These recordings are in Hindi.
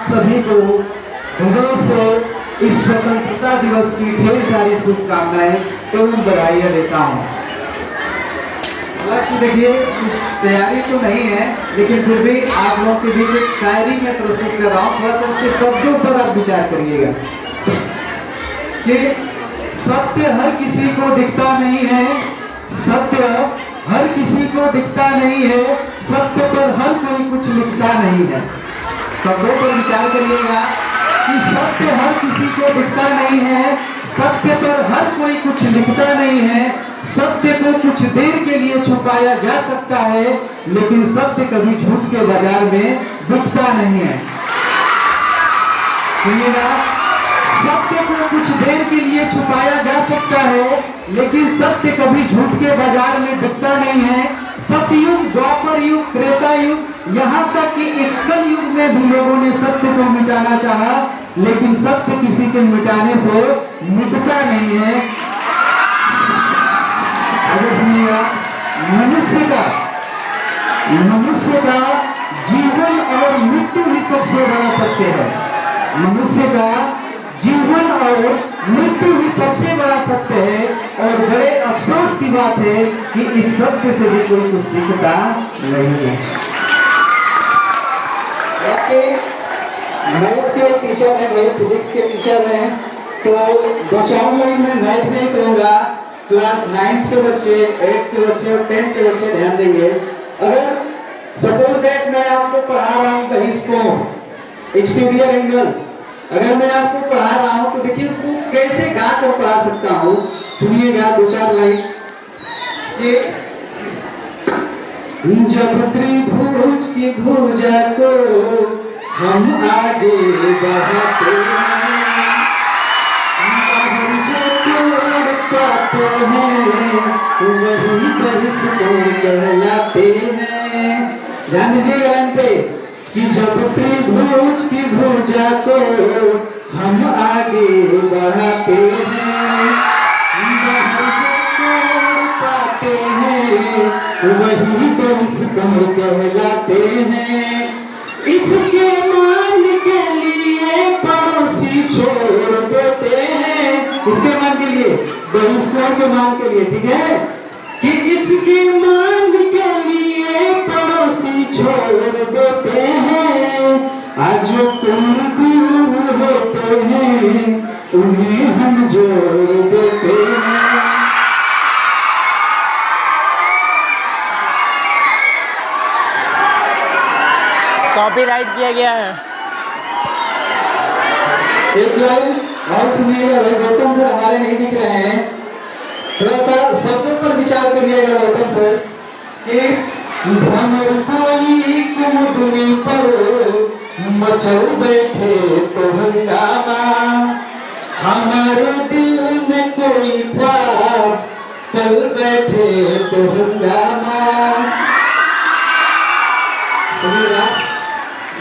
सभी को हृदय से इस स्वतंत्रता दिवस की ढेर सारी शुभकामनाएं एवं बधाइयां देता हूं। हालांकि देखिए कुछ तैयारी तो नहीं है, लेकिन फिर भी आप लोगों के बीच एक शायरी में प्रस्तुत कर रहा हूँ। थोड़ा सा उसके शब्दों पर आप विचार करिएगा कि सत्य हर किसी को दिखता नहीं है, सत्य हर किसी को दिखता नहीं है, सत्य पर हर कोई कुछ लिखता नहीं है। शब्दों पर विचार करिएगा कि सत्य हर किसी को दिखता नहीं है, सत्य पर हर कोई कुछ लिखता नहीं है। सत्य को कुछ देर के लिए छुपाया जा सकता है, लेकिन सत्य कभी झूठ के बाजार में बिकता नहीं है। सुनिएगा, सत्य को कुछ देर के लिए छुपाया जा सकता है, लेकिन सत्य कभी झूठ के बाजार में बिकता नहीं है। सतयुग, द्वापर युग, त्रेता युग, यहाँ तक कि इस कल युग में भी लोगों ने सत्य को मिटाना चाहा, लेकिन सत्य किसी के मिटाने से मिटता नहीं है। आगे सुनिएगा, मनुष्य का जीवन और मृत्यु ही सबसे बड़ा सत्य है। मनुष्य का जीवन और मृत्यु ही सबसे बड़ा सत्य है। और बड़े अफसोस की बात है कि इस सत्य से भी कोई कुछ सीखता नहीं है। मैथ के टीचर है, मेरे फिजिक्स के टीचर हैं, तो 2-4 लाइन में मैथ नहीं करूंगा। क्लास 9th के बच्चे, 8th के बच्चे और 10th के बच्चे ध्यान देंगे। अगर सपोज दैट मैं आपको पढ़ा रहा हूँ कहीं इसको एक्सटीरियर एंगल, अगर मैं आपको पढ़ा रहा हूं तो देखिए उसको कैसे गा कर पढ़ा सकता हूं। सुनिएगा 2-4 लाइन। जब त्रिभुज की भुजा को हम आगे बढ़ाते हैं, जो तोड़ पाते हैं वही पर इसको कहलाते हैं। ध्यान दीजिएगा लाइन पे कि जब त्रिभुज की भुजा को हम आगे बढ़ाते हैं, पाते हैं वही तो इसको कहलाते हैं। इसके मान के लिए पड़ोसी छोड़ देते हैं, इसके मान के लिए, बहिष्कार के मान के लिए, ठीक है, कि इसके मान के लिए पड़ोसी छोड़ देते हैं। आज जो दूर होते हैं उन्हें हम जोड़ देते हैं। कॉपीराइट किया गया है। एक लाइन और सुनिएगा भाई, गौतम सर हमारे नहीं दिख रहे हैं, थोड़ा सा शब्दों पर विचार करिएगा गौतम सर कि भ्रमर कोई कुमुदनी पर मचल बैठे तो हंगामा, हमारे दिल में कोई ख्वाब चल बैठे तो हंगामा।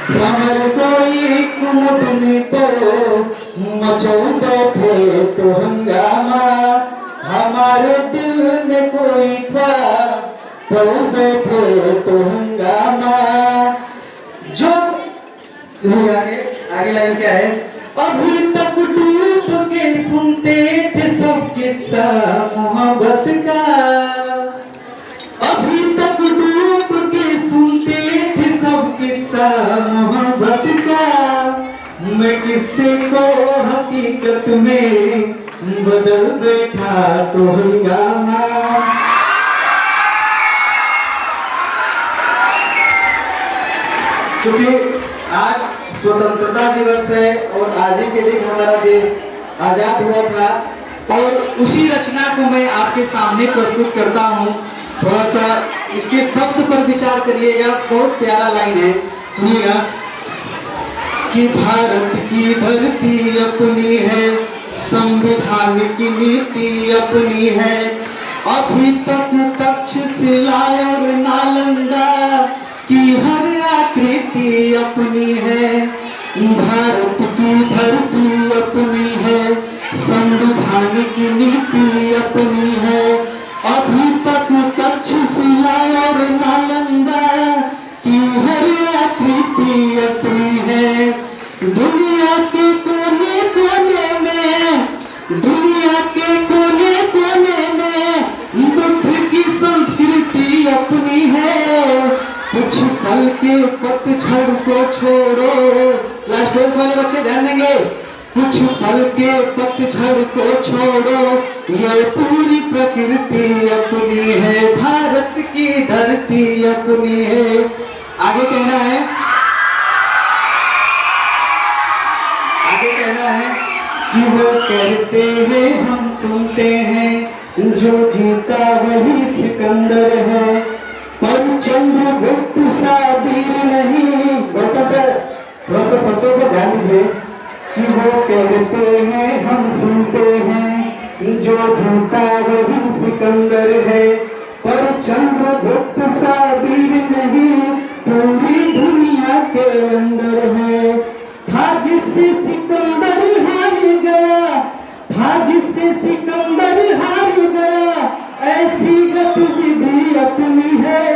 भ्रमर कोई कुमुदनी पर मचल बैठे तो हंगामा, हमारे दिल में कोई ख्वाब चल बैठे तो हंगामा। जो आगे लाइन क्या है, अभी तक डूब के सुनते थे सब किस्सा मोहब्बत का, अभी तक डूब के सुनते थे सब किस्सा मोहब्बत का। मैं किस्से को हकीकत में बदल बैठा तो हंगामा। क्योंकि आज स्वतंत्रता दिवस है और आज ही के दिन हमारा देश आजाद हुआ था, और उसी रचना को मैं आपके सामने प्रस्तुत करता हूँ। थोड़ा सा इसके शब्द पर विचार करिएगा, बहुत प्यारा लाइन है, सुनिएगा कि भारत की धरती अपनी है, संविधान की नीति अपनी है, अभी तक तक्षशिला और नालंदा की हर आकृति अपनी है। भारत की धरती अपनी है, संविधान की नीति अपनी है, अभी तक तक्षशिला और नालंदा की हर आकृति अपनी है। दुनिया के कोने कोने में, दुनिया के कोने कोने में बुद्ध की संस्कृति अपनी है। कुछ पल के पतझड़ को छोड़ो, क्लास 12 वाले बच्चे ध्यान देंगे। कुछ पल के पतझड़ को छोड़ो, ये पूरी प्रकृति अपनी है, भारत की धरती अपनी है। आगे कहना है, आगे कहना है कि वो कहते हैं हम सुनते हैं, जो जीता वही सिकंदर है, पर चंद्रगुप्त सा वीर नहीं। गौतम सर थोड़ा सा शब्दों को ध्यान दीजिए कि वो कहते हैं हम सुनते हैं, जो जीता वही सिकंदर है, पर चंद्रगुप्त सा वीर नहीं, पूरी दुनिया के अंदर है। था जिससे सिकंदर हार गया, था जिससे सिकंदर हार गया, ऐसी गतिविधि अपनी है।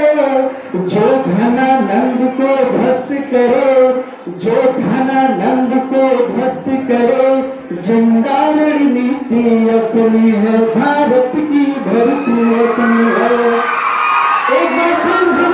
जो घनानंद को ध्वस्त करे, जो घनानंद को ध्वस्त करे, जिंदा रणनीति अपनी है, भारत की धरती अपनी है। एक बार फिर